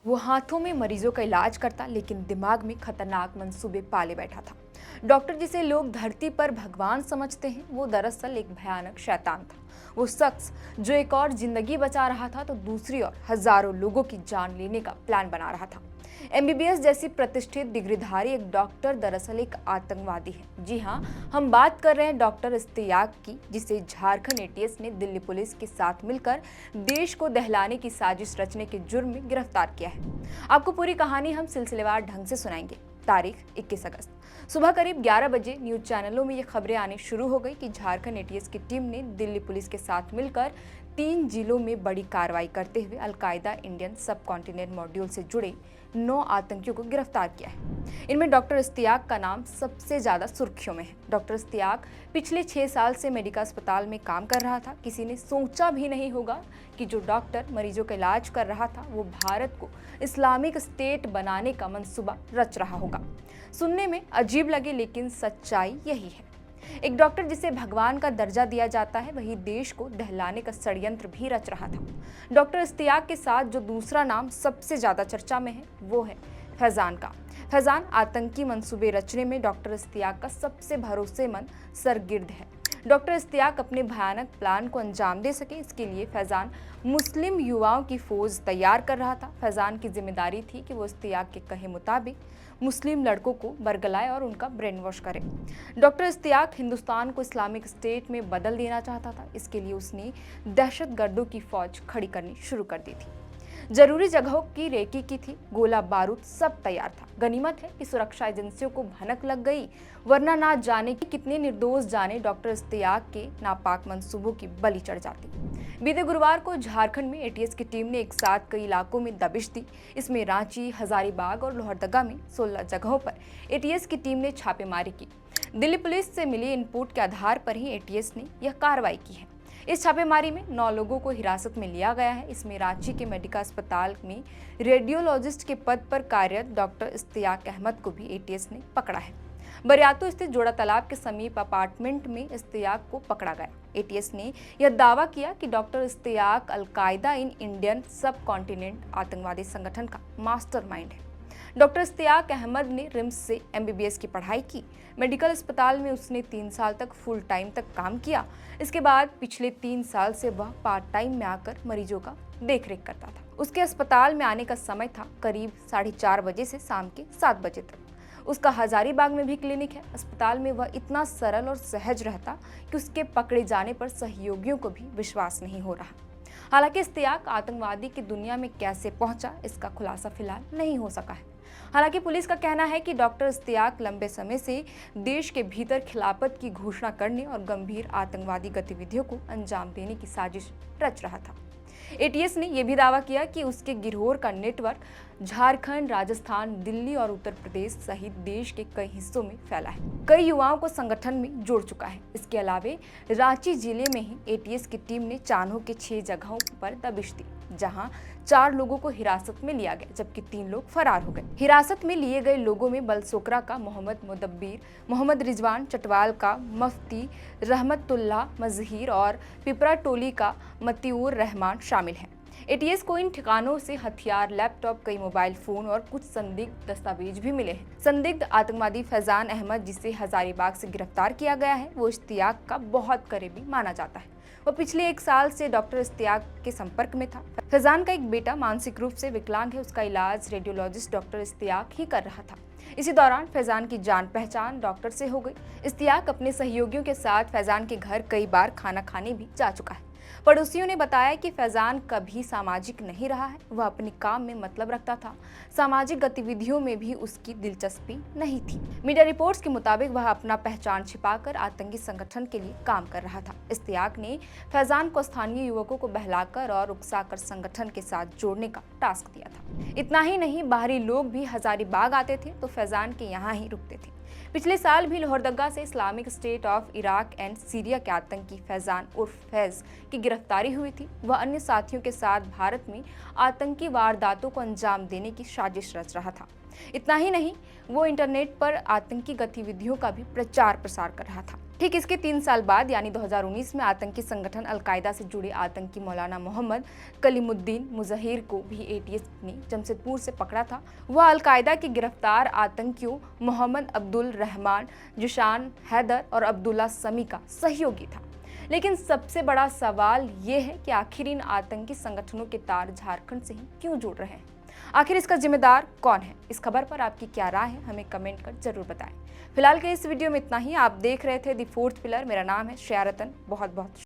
वो हाथों में मरीजों का इलाज करता, लेकिन दिमाग में खतरनाक मंसूबे पाले बैठा था। डॉक्टर जिसे लोग धरती पर भगवान समझते हैं, वो दरअसल एक भयानक शैतान था। वो शख्स जो एक और जिंदगी बचा रहा था तो दूसरी ओर हजारों लोगों की जान लेने का प्लान बना रहा था। एमबीबीएस जैसी प्रतिष्ठित डिग्रीधारी एक डॉक्टर दरअसल एक आतंकवादी है। जी हाँ, हम बात कर रहे हैं डॉक्टर इश्तियाक की, जिसे झारखंड एटीएस ने दिल्ली पुलिस के साथ मिलकर देश को दहलाने की साजिश रचने के जुर्म में गिरफ्तार किया है। आपको पूरी कहानी हम सिलसिलेवार ढंग से सुनाएंगे। तारीख 21 अगस्त सुबह करीब 11 बजे न्यूज चैनलों में ये खबरें आनी शुरू हो गई कि झारखंड एटीएस की टीम ने दिल्ली पुलिस के साथ मिलकर 3 जिलों में बड़ी कार्रवाई करते हुए अलकायदा इंडियन सब कॉन्टिनेंट मॉड्यूल से जुड़े 9 आतंकियों को गिरफ्तार किया है। इनमें डॉक्टर इश्तियाक का नाम सबसे ज्यादा सुर्खियों में है। डॉक्टर इश्तियाक पिछले 6 साल से मेडिका अस्पताल में काम कर रहा था। किसी ने सोचा भी नहीं होगा कि जो डॉक्टर मरीजों का इलाज कर रहा था वो भारत को इस्लामिक स्टेट बनाने का मंसूबा रच रहा होगा। सुनने में अजीब लगे, लेकिन सच्चाई यही है। एक डॉक्टर जिसे भगवान का दर्जा दिया जाता है, वही देश को दहलाने का षड्यंत्र भी रच रहा था। डॉक्टर इश्तियाक के साथ जो दूसरा नाम सबसे ज्यादा चर्चा में है वो है फैजान का। फैजान आतंकी मंसूबे रचने में डॉक्टर इश्तियाक का सबसे भरोसेमंद सरगिर्द है। डॉक्टर इश्तियाक अपने भयानक प्लान को अंजाम दे सके, इसके लिए फैजान मुस्लिम युवाओं की फौज तैयार कर रहा था। फैजान की जिम्मेदारी थी कि वो इश्तियाक के कहे मुताबिक मुस्लिम लड़कों को बरगलाए और उनका ब्रेन वॉश करे। डॉक्टर इश्तियाक हिंदुस्तान को इस्लामिक स्टेट में बदल देना चाहता था। इसके लिए उसने दहशतगर्दों की फौज खड़ी करनी शुरू कर दी थी। जरूरी जगहों की रेकी की थी, गोला बारूद सब तैयार था। गनीमत है कि सुरक्षा एजेंसियों को भनक लग गई, वरना ना जाने कि कितने निर्दोष जाने डॉक्टर इश्तियाक के नापाक मंसूबों की बलि चढ़ जाती। बीते गुरुवार को झारखंड में एटीएस की टीम ने एक साथ कई इलाकों में दबिश दी। इसमें रांची, हजारीबाग और लोहरदगा में 16 जगहों पर एटीएस की टीम ने छापेमारी की। दिल्ली पुलिस से मिली इनपुट के आधार पर ही एटीएस ने यह कार्रवाई की है। इस छापेमारी में 9 लोगों को हिरासत में लिया गया है। इसमें रांची के मेडिका अस्पताल में रेडियोलॉजिस्ट के पद पर कार्यरत डॉक्टर इश्तियाक अहमद को भी एटीएस ने पकड़ा है। बरियातू स्थित जोड़ा तालाब के समीप अपार्टमेंट में इश्तियाक को पकड़ा गया। एटीएस ने यह दावा किया कि doctor Ishtiaq Al Qaeda in Indian subcontinent आतंकवादी संगठन का मास्टरमाइंड है। डॉक्टर इश्तियाक अहमद ने रिम्स से एमबीबीएस की पढ़ाई की। मेडिकल अस्पताल में उसने 3 साल तक फुल टाइम तक काम किया। इसके बाद पिछले 3 साल से वह पार्ट टाइम में आकर मरीजों का देखरेख करता था। उसके अस्पताल में आने का समय था करीब 4:30 बजे से शाम के 7 बजे तक। उसका हजारीबाग में भी क्लिनिक है। अस्पताल में वह इतना सरल और सहज रहता कि उसके पकड़े जाने पर सहयोगियों को भी विश्वास नहीं हो रहा। हालांकि इश्तियाक आतंकवादी की दुनिया में कैसे पहुंचा, इसका खुलासा फिलहाल नहीं हो सका है। हालांकि पुलिस का कहना है कि डॉक्टर इश्तियाक लंबे समय से देश के भीतर खिलाफत की घोषणा करने और गंभीर आतंकवादी गतिविधियों को अंजाम देने की साजिश रच रहा था। एटीएस ने यह भी दावा किया कि उसके गिरोह का नेटवर्क झारखंड, राजस्थान, दिल्ली और उत्तर प्रदेश सहित देश के कई हिस्सों में फैला है। कई युवाओं को संगठन में जोड़ चुका है। इसके अलावे रांची जिले में ही एटीएस की टीम ने चान्हो के 6 जगहों पर दबिश दी, जहां 4 लोगों को हिरासत में लिया गया, जबकि 3 लोग फरार हो गए। हिरासत में लिए गए लोगों में बलसोकरा का मोहम्मद मुदब्बिर, मोहम्मद रिजवान, चटवाल का मफ्ती रहमतुल्लाह मजहीर और पिपरा टोली का मतीउर रहमान शामिल हैं। एटीएस को इन ठिकानों से हथियार, लैपटॉप, कई मोबाइल फोन और कुछ संदिग्ध दस्तावेज भी मिले हैं। संदिग्ध आतंकवादी फैजान अहमद, जिसे हजारीबाग से गिरफ्तार किया गया है, वो इश्तियाक का बहुत करीबी माना जाता है। वो पिछले 1 साल से डॉक्टर इश्तियाक के संपर्क में था। फैजान का एक बेटा मानसिक रूप से विकलांग है। उसका इलाज रेडियोलॉजिस्ट डॉक्टर इश्तियाक ही कर रहा था। इसी दौरान फैजान की जान पहचान डॉक्टर से हो गई। इश्तियाक अपने सहयोगियों के साथ फैजान के घर कई बार खाना खाने भी जा चुका है। पड़ोसियों ने बताया कि फैजान कभी सामाजिक नहीं रहा है। वह अपने काम में मतलब रखता था। सामाजिक गतिविधियों में भी उसकी दिलचस्पी नहीं थी। मीडिया रिपोर्ट्स के मुताबिक वह अपना पहचान छिपाकर आतंकी संगठन के लिए काम कर रहा था। इश्तियाक ने फैजान को स्थानीय युवकों को बहलाकर और उकसाकर संगठन के साथ जोड़ने का टास्क दिया था। इतना ही नहीं, बाहरी लोग भी हजारीबाग आते थे तो फैजान के यहाँ ही रुकते थे। पिछले साल भी लोहरदगा से Islamic state of Iraq and Syria के आतंकी फैजान उर्फ फैज की गिरफ्तारी हुई थी। वह अन्य साथियों के साथ भारत में आतंकी वारदातों को अंजाम देने की साजिश रच रहा था। इतना ही नहीं, वो इंटरनेट पर आतंकी गतिविधियों का भी प्रचार प्रसार कर रहा था। ठीक इसके 3 साल बाद यानी 2019 में आतंकी संगठन अलकायदा से जुड़े आतंकी मौलाना मोहम्मद कलीमुद्दीन मुजहिर को भी एटीएस ने जमशेदपुर से पकड़ा था। वह अलकायदा के गिरफ्तार आतंकियों मोहम्मद अब्दुल रहमान, जुशान हैदर और अब्दुल्ला समी का सहयोगी था। लेकिन सबसे बड़ा सवाल ये है कि आखिर इन आतंकी संगठनों के तार झारखंड से ही क्यों जुड़ रहे हैं? आखिर इसका जिम्मेदार कौन है? इस खबर पर आपकी क्या राय है, हमें कमेंट कर जरूर बताएं। फिलहाल के इस वीडियो में इतना ही। आप देख रहे थे दी फोर्थ पिलर। मेरा नाम है श्रेया रतन। बहुत बहुत